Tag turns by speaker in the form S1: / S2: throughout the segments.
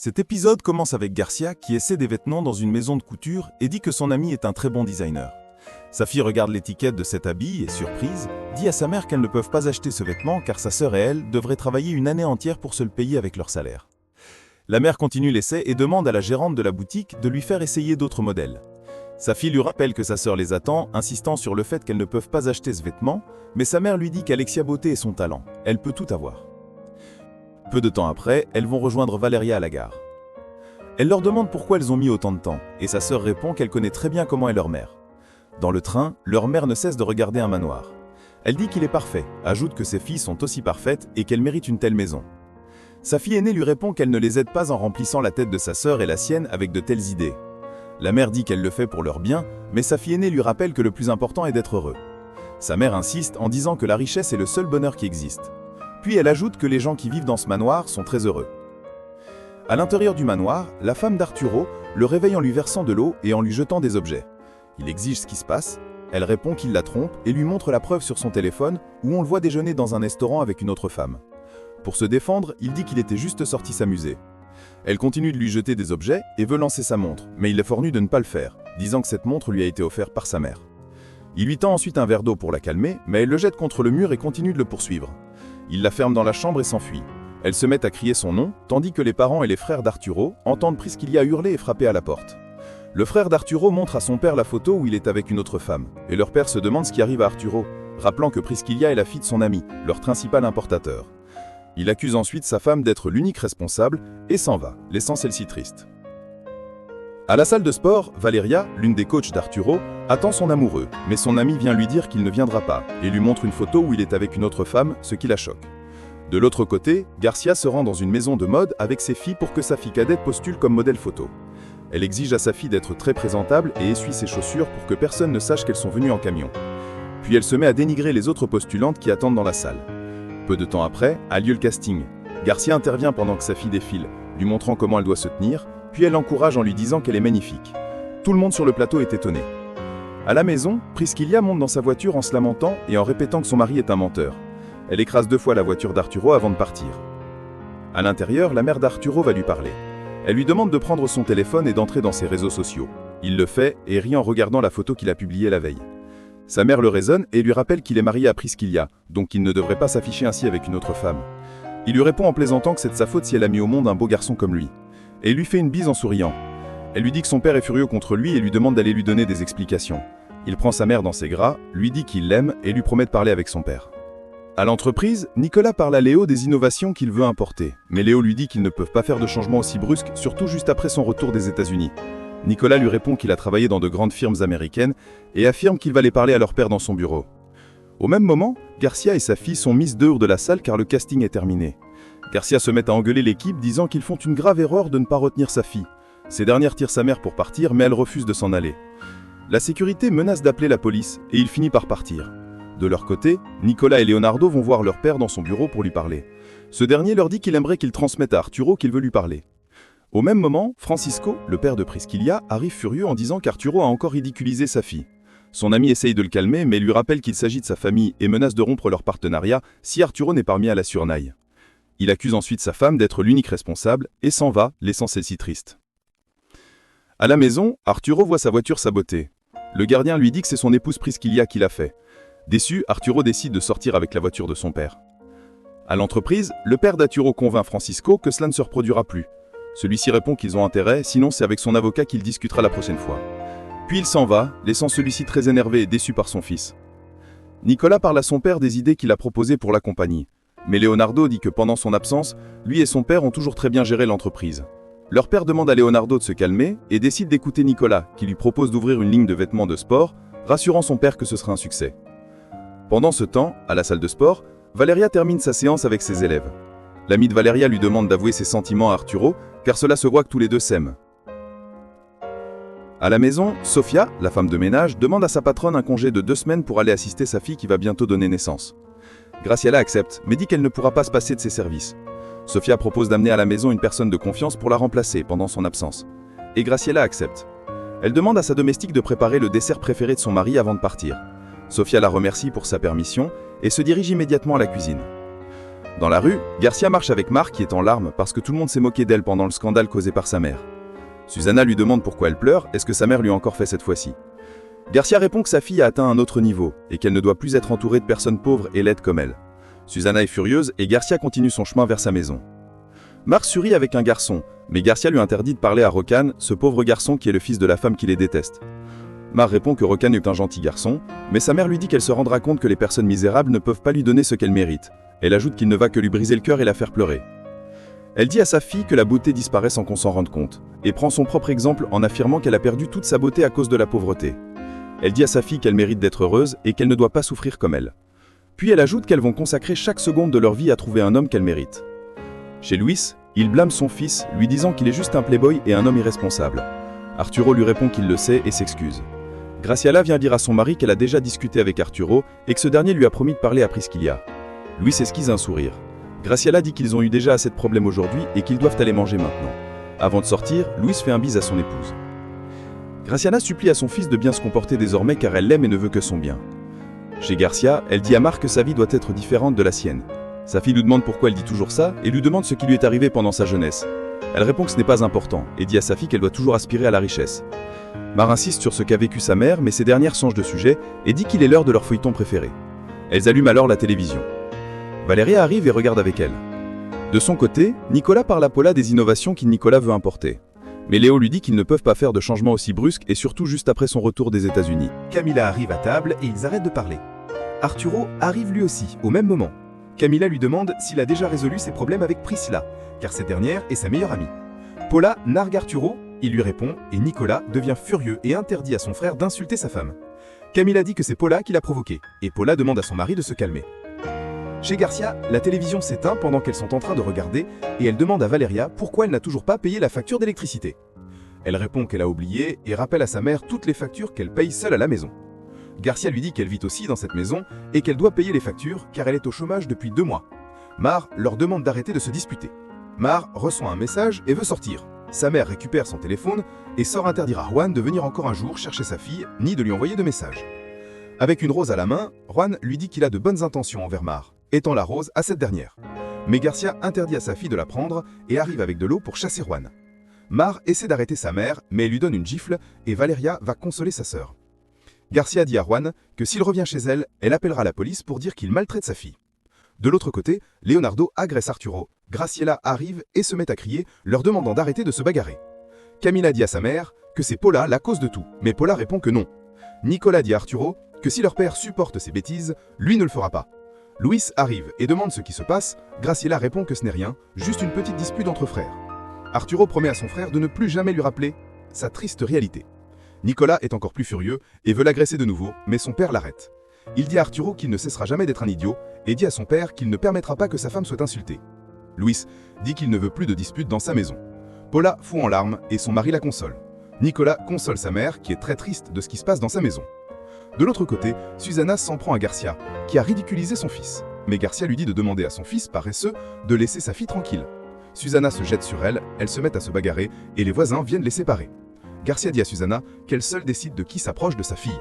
S1: Cet épisode commence avec Garcia qui essaie des vêtements dans une maison de couture et dit que son ami est un très bon designer. Sa fille regarde l'étiquette de cet habit et, surprise, dit à sa mère qu'elles ne peuvent pas acheter ce vêtement car sa sœur et elle devraient travailler une année entière pour se le payer avec leur salaire. La mère continue l'essai et demande à la gérante de la boutique de lui faire essayer d'autres modèles. Sa fille lui rappelle que sa sœur les attend, insistant sur le fait qu'elles ne peuvent pas acheter ce vêtement, mais sa mère lui dit qu'Alexia Beauté est son talent, elle peut tout avoir. Peu de temps après, elles vont rejoindre Valeria à la gare. Elle leur demande pourquoi elles ont mis autant de temps, et sa sœur répond qu'elle connaît très bien comment est leur mère. Dans le train, leur mère ne cesse de regarder un manoir. Elle dit qu'il est parfait, ajoute que ses filles sont aussi parfaites et qu'elles méritent une telle maison. Sa fille aînée lui répond qu'elle ne les aide pas en remplissant la tête de sa sœur et la sienne avec de telles idées. La mère dit qu'elle le fait pour leur bien, mais sa fille aînée lui rappelle que le plus important est d'être heureux. Sa mère insiste en disant que la richesse est le seul bonheur qui existe. Puis elle ajoute que les gens qui vivent dans ce manoir sont très heureux. À l'intérieur du manoir, la femme d'Arturo le réveille en lui versant de l'eau et en lui jetant des objets. Il exige ce qui se passe, elle répond qu'il la trompe et lui montre la preuve sur son téléphone où on le voit déjeuner dans un restaurant avec une autre femme. Pour se défendre, il dit qu'il était juste sorti s'amuser. Elle continue de lui jeter des objets et veut lancer sa montre, mais il est fornu de ne pas le faire, disant que cette montre lui a été offerte par sa mère. Il lui tend ensuite un verre d'eau pour la calmer, mais elle le jette contre le mur et continue de le poursuivre. Il la ferme dans la chambre et s'enfuit. Elle se met à crier son nom, tandis que les parents et les frères d'Arturo entendent Priscilla hurler et frapper à la porte. Le frère d'Arturo montre à son père la photo où il est avec une autre femme, et leur père se demande ce qui arrive à Arturo, rappelant que Priscilla est la fille de son ami, leur principal importateur. Il accuse ensuite sa femme d'être l'unique responsable et s'en va, laissant celle-ci triste. À la salle de sport, Valeria, l'une des coachs d'Arturo, attend son amoureux, mais son ami vient lui dire qu'il ne viendra pas et lui montre une photo où il est avec une autre femme, ce qui la choque. De l'autre côté, Garcia se rend dans une maison de mode avec ses filles pour que sa fille cadette postule comme modèle photo. Elle exige à sa fille d'être très présentable et essuie ses chaussures pour que personne ne sache qu'elles sont venues en camion. Puis elle se met à dénigrer les autres postulantes qui attendent dans la salle. Peu de temps après, a lieu le casting. Garcia intervient pendant que sa fille défile, lui montrant comment elle doit se tenir, puis elle l'encourage en lui disant qu'elle est magnifique. Tout le monde sur le plateau est étonné. À la maison, Priscilla monte dans sa voiture en se lamentant et en répétant que son mari est un menteur. Elle écrase 2 fois la voiture d'Arturo avant de partir. À l'intérieur, la mère d'Arturo va lui parler. Elle lui demande de prendre son téléphone et d'entrer dans ses réseaux sociaux. Il le fait et rit en regardant la photo qu'il a publiée la veille. Sa mère le raisonne et lui rappelle qu'il est marié à Priscilla, donc il ne devrait pas s'afficher ainsi avec une autre femme. Il lui répond en plaisantant que c'est de sa faute si elle a mis au monde un beau garçon comme lui. Et il lui fait une bise en souriant. Elle lui dit que son père est furieux contre lui et lui demande d'aller lui donner des explications. Il prend sa mère dans ses bras, lui dit qu'il l'aime et lui promet de parler avec son père. À l'entreprise, Nicolas parle à Léo des innovations qu'il veut importer, mais Léo lui dit qu'ils ne peuvent pas faire de changements aussi brusques, surtout juste après son retour des États-Unis. Nicolas lui répond qu'il a travaillé dans de grandes firmes américaines et affirme qu'il va les parler à leur père dans son bureau. Au même moment, Garcia et sa fille sont mises dehors de la salle car le casting est terminé. Garcia se met à engueuler l'équipe disant qu'ils font une grave erreur de ne pas retenir sa fille. Ces dernières tirent sa mère pour partir mais elle refuse de s'en aller. La sécurité menace d'appeler la police et il finit par partir. De leur côté, Nicolas et Leonardo vont voir leur père dans son bureau pour lui parler. Ce dernier leur dit qu'il aimerait qu'ils transmettent à Arturo qu'il veut lui parler. Au même moment, Francisco, le père de Priscilla, arrive furieux en disant qu'Arturo a encore ridiculisé sa fille. Son ami essaye de le calmer mais lui rappelle qu'il s'agit de sa famille et menace de rompre leur partenariat si Arturo n'est pas mis à la surnaille. Il accuse ensuite sa femme d'être l'unique responsable et s'en va, laissant celle-ci triste. À la maison, Arturo voit sa voiture sabotée. Le gardien lui dit que c'est son épouse Priscilla qui l'a fait. Déçu, Arturo décide de sortir avec la voiture de son père. À l'entreprise, le père d'Arturo convainc Francisco que cela ne se reproduira plus. Celui-ci répond qu'ils ont intérêt, sinon c'est avec son avocat qu'il discutera la prochaine fois. Puis il s'en va, laissant celui-ci très énervé et déçu par son fils. Nicolas parle à son père des idées qu'il a proposées pour la compagnie. Mais Leonardo dit que pendant son absence, lui et son père ont toujours très bien géré l'entreprise. Leur père demande à Leonardo de se calmer et décide d'écouter Nicolas, qui lui propose d'ouvrir une ligne de vêtements de sport, rassurant son père que ce sera un succès. Pendant ce temps, à la salle de sport, Valeria termine sa séance avec ses élèves. L'ami de Valeria lui demande d'avouer ses sentiments à Arturo, car cela se voit que tous les deux s'aiment. À la maison, Sofia, la femme de ménage, demande à sa patronne un congé de 2 semaines pour aller assister sa fille qui va bientôt donner naissance. Graciela accepte, mais dit qu'elle ne pourra pas se passer de ses services. Sofia propose d'amener à la maison une personne de confiance pour la remplacer pendant son absence. Et Graciela accepte. Elle demande à sa domestique de préparer le dessert préféré de son mari avant de partir. Sofia la remercie pour sa permission et se dirige immédiatement à la cuisine. Dans la rue, Garcia marche avec Mar qui est en larmes parce que tout le monde s'est moqué d'elle pendant le scandale causé par sa mère. Susanna lui demande pourquoi elle pleure et ce que sa mère lui a encore fait cette fois-ci. Garcia répond que sa fille a atteint un autre niveau et qu'elle ne doit plus être entourée de personnes pauvres et laides comme elle. Susanna est furieuse et Garcia continue son chemin vers sa maison. Mar sourit avec un garçon, mais Garcia lui interdit de parler à Rocan, ce pauvre garçon qui est le fils de la femme qui les déteste. Mar répond que Rocan est un gentil garçon, mais sa mère lui dit qu'elle se rendra compte que les personnes misérables ne peuvent pas lui donner ce qu'elle mérite. Elle ajoute qu'il ne va que lui briser le cœur et la faire pleurer. Elle dit à sa fille que la beauté disparaît sans qu'on s'en rende compte, et prend son propre exemple en affirmant qu'elle a perdu toute sa beauté à cause de la pauvreté. Elle dit à sa fille qu'elle mérite d'être heureuse et qu'elle ne doit pas souffrir comme elle. Puis elle ajoute qu'elles vont consacrer chaque seconde de leur vie à trouver un homme qu'elle mérite. Chez Luis, il blâme son fils, lui disant qu'il est juste un playboy et un homme irresponsable. Arturo lui répond qu'il le sait et s'excuse. Graciela vient dire à son mari qu'elle a déjà discuté avec Arturo et que ce dernier lui a promis de parler à Priscilla. Luis esquisse un sourire. Graciela dit qu'ils ont eu déjà assez de problèmes aujourd'hui et qu'ils doivent aller manger maintenant. Avant de sortir, Luis fait un bise à son épouse. Graciela supplie à son fils de bien se comporter désormais car elle l'aime et ne veut que son bien. Chez Garcia, elle dit à Mar que sa vie doit être différente de la sienne. Sa fille lui demande pourquoi elle dit toujours ça et lui demande ce qui lui est arrivé pendant sa jeunesse. Elle répond que ce n'est pas important et dit à sa fille qu'elle doit toujours aspirer à la richesse. Mar insiste sur ce qu'a vécu sa mère, mais ces dernières changent de sujet et dit qu'il est l'heure de leur feuilleton préféré. Elles allument alors la télévision. Valeria arrive et regarde avec elle. De son côté, Nicolas parle à Paula des innovations qu'il Nicolas veut importer. Mais Léo lui dit qu'ils ne peuvent pas faire de changements aussi brusques et surtout juste après son retour des États-Unis.
S2: Camilla arrive à table et ils arrêtent de parler. Arturo arrive lui aussi, au même moment. Camilla lui demande s'il a déjà résolu ses problèmes avec Priscilla, car cette dernière est sa meilleure amie. Paula nargue Arturo, il lui répond, et Nicolas devient furieux et interdit à son frère d'insulter sa femme. Camilla dit que c'est Paula qui l'a provoqué, et Paula demande à son mari de se calmer. Chez Garcia, la télévision s'éteint pendant qu'elles sont en train de regarder, et elle demande à Valeria pourquoi elle n'a toujours pas payé la facture d'électricité. Elle répond qu'elle a oublié et rappelle à sa mère toutes les factures qu'elle paye seule à la maison. Garcia lui dit qu'elle vit aussi dans cette maison et qu'elle doit payer les factures car elle est au chômage depuis 2 mois. Mar leur demande d'arrêter de se disputer. Mar reçoit un message et veut sortir. Sa mère récupère son téléphone et sort interdire à Juan de venir encore un jour chercher sa fille, ni de lui envoyer de message. Avec une rose à la main, Juan lui dit qu'il a de bonnes intentions envers Mar, étant la rose à cette dernière. Mais Garcia interdit à sa fille de la prendre et arrive avec de l'eau pour chasser Juan. Mar essaie d'arrêter sa mère, mais elle lui donne une gifle et Valeria va consoler sa sœur. Garcia dit à Juan que s'il revient chez elle, elle appellera la police pour dire qu'il maltraite sa fille. De l'autre côté, Leonardo agresse Arturo. Graciela arrive et se met à crier, leur demandant d'arrêter de se bagarrer. Camilla dit à sa mère que c'est Paula la cause de tout, mais Paula répond que non. Nicolas dit à Arturo que si leur père supporte ses bêtises, lui ne le fera pas. Luis arrive et demande ce qui se passe. Graciela répond que ce n'est rien, juste une petite dispute entre frères. Arturo promet à son frère de ne plus jamais lui rappeler sa triste réalité. Nicolas est encore plus furieux et veut l'agresser de nouveau, mais son père l'arrête. Il dit à Arturo qu'il ne cessera jamais d'être un idiot et dit à son père qu'il ne permettra pas que sa femme soit insultée. Luis dit qu'il ne veut plus de disputes dans sa maison. Paula fond en larmes et son mari la console. Nicolas console sa mère qui est très triste de ce qui se passe dans sa maison. De l'autre côté, Susanna s'en prend à Garcia, qui a ridiculisé son fils. Mais Garcia lui dit de demander à son fils, paresseux, de laisser sa fille tranquille. Susanna se jette sur elle, elles se mettent à se bagarrer et les voisins viennent les séparer. Garcia dit à Susanna qu'elle seule décide de qui s'approche de sa fille.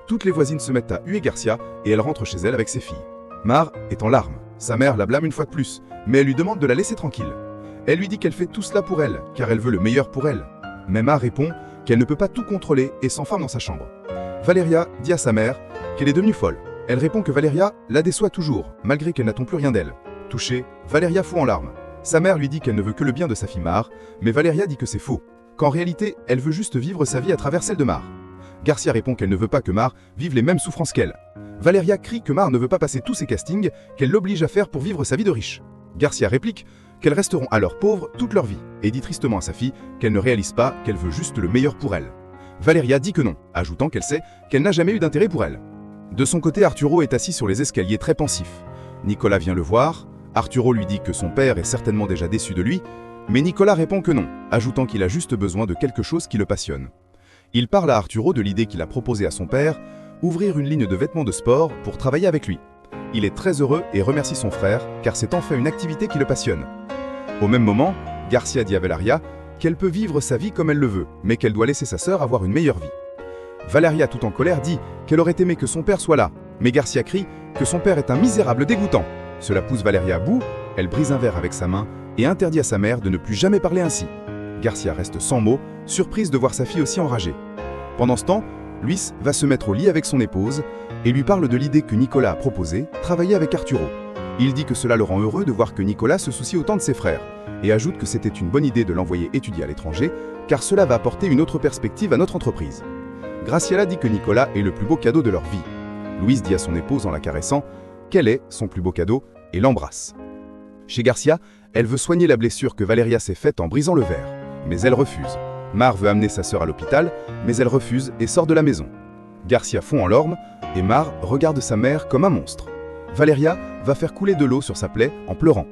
S2: Toutes les voisines se mettent à huer Garcia et elle rentre chez elle avec ses filles. Mar est en larmes. Sa mère la blâme une fois de plus, mais elle lui demande de la laisser tranquille. Elle lui dit qu'elle fait tout cela pour elle, car elle veut le meilleur pour elle. Mais Mar répond qu'elle ne peut pas tout contrôler et s'enferme dans sa chambre. Valeria dit à sa mère qu'elle est devenue folle. Elle répond que Valeria la déçoit toujours, malgré qu'elle n'attend plus rien d'elle. Touchée, Valeria fond en larmes. Sa mère lui dit qu'elle ne veut que le bien de sa fille Mar, mais Valeria dit que c'est faux, qu'en réalité, elle veut juste vivre sa vie à travers celle de Mar. Garcia répond qu'elle ne veut pas que Mar vive les mêmes souffrances qu'elle. Valeria crie que Mar ne veut pas passer tous ses castings qu'elle l'oblige à faire pour vivre sa vie de riche. Garcia réplique qu'elles resteront alors pauvres toute leur vie et dit tristement à sa fille qu'elle ne réalise pas qu'elle veut juste le meilleur pour elle. Valeria dit que non, ajoutant qu'elle sait qu'elle n'a jamais eu d'intérêt pour elle. De son côté, Arturo est assis sur les escaliers très pensif. Nicolas vient le voir, Arturo lui dit que son père est certainement déjà déçu de lui, mais Nicolas répond que non, ajoutant qu'il a juste besoin de quelque chose qui le passionne. Il parle à Arturo de l'idée qu'il a proposée à son père, ouvrir une ligne de vêtements de sport pour travailler avec lui. Il est très heureux et remercie son frère, car c'est enfin une activité qui le passionne. Au même moment, Garcia dit à Valeria qu'elle peut vivre sa vie comme elle le veut, mais qu'elle doit laisser sa sœur avoir une meilleure vie. Valeria, tout en colère, dit qu'elle aurait aimé que son père soit là, mais Garcia crie que son père est un misérable dégoûtant. Cela pousse Valeria à bout, elle brise un verre avec sa main et interdit à sa mère de ne plus jamais parler ainsi. Garcia reste sans mots, surprise de voir sa fille aussi enragée. Pendant ce temps, Luis va se mettre au lit avec son épouse et lui parle de l'idée que Nicolas a proposée, travailler avec Arturo. Il dit que cela le rend heureux de voir que Nicolas se soucie autant de ses frères, et ajoute que c'était une bonne idée de l'envoyer étudier à l'étranger, car cela va apporter une autre perspective à notre entreprise. Graciela dit que Nicolas est le plus beau cadeau de leur vie. Luis dit à son épouse en la caressant quel est son plus beau cadeau et l'embrasse. Chez Garcia, elle veut soigner la blessure que Valeria s'est faite en brisant le verre, mais elle refuse. Mar veut amener sa sœur à l'hôpital, mais elle refuse et sort de la maison. Garcia fond en larmes et Mar regarde sa mère comme un monstre. Valeria va faire couler de l'eau sur sa plaie en pleurant.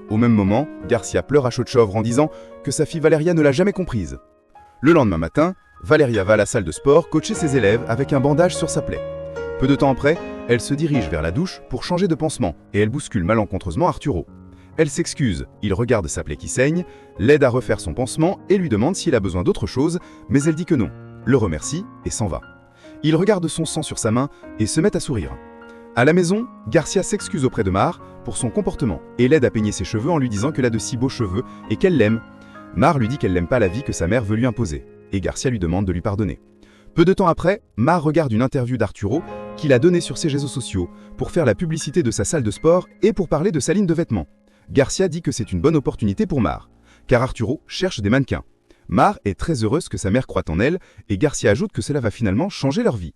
S2: Au même moment, Garcia pleure à chaudes chevres en disant que sa fille Valeria ne l'a jamais comprise. Le lendemain matin, Valeria va à la salle de sport coacher ses élèves avec un bandage sur sa plaie. Peu de temps après, elle se dirige vers la douche pour changer de pansement et elle bouscule malencontreusement Arturo. Elle s'excuse, il regarde sa plaie qui saigne, l'aide à refaire son pansement et lui demande s'il a besoin d'autre chose, mais elle dit que non, le remercie et s'en va. Il regarde son sang sur sa main et se met à sourire. À la maison, Garcia s'excuse auprès de Mar pour son comportement et l'aide à peigner ses cheveux en lui disant qu'elle a de si beaux cheveux et qu'elle l'aime. Mar lui dit qu'elle n'aime pas la vie que sa mère veut lui imposer, et Garcia lui demande de lui pardonner. Peu de temps après, Mar regarde une interview d'Arturo qu'il a donnée sur ses réseaux sociaux pour faire la publicité de sa salle de sport et pour parler de sa ligne de vêtements. Garcia dit que c'est une bonne opportunité pour Mar, car Arturo cherche des mannequins. Mar est très heureuse que sa mère croit en elle et Garcia ajoute que cela va finalement changer leur vie.